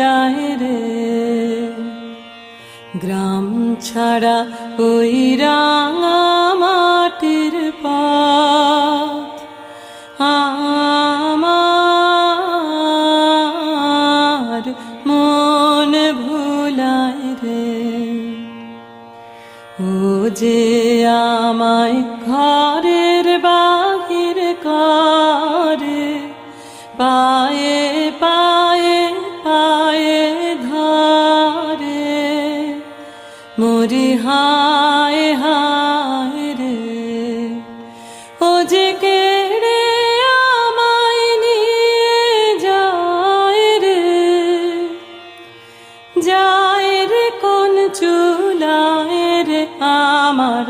ভুলায় রে। গ্রাম ছাড়া ওই রাঙা মাটির পথ আমার মন ভুলায় রে। ও যে আমায় ঘরের বাহির করে, পায়ে পায়ে পায়ে ধরে, মরি হায় হায় রে। ও যে কেড়ে আমায় নিয়ে যায় রে, যায় রে কোন চুলায় রে আমার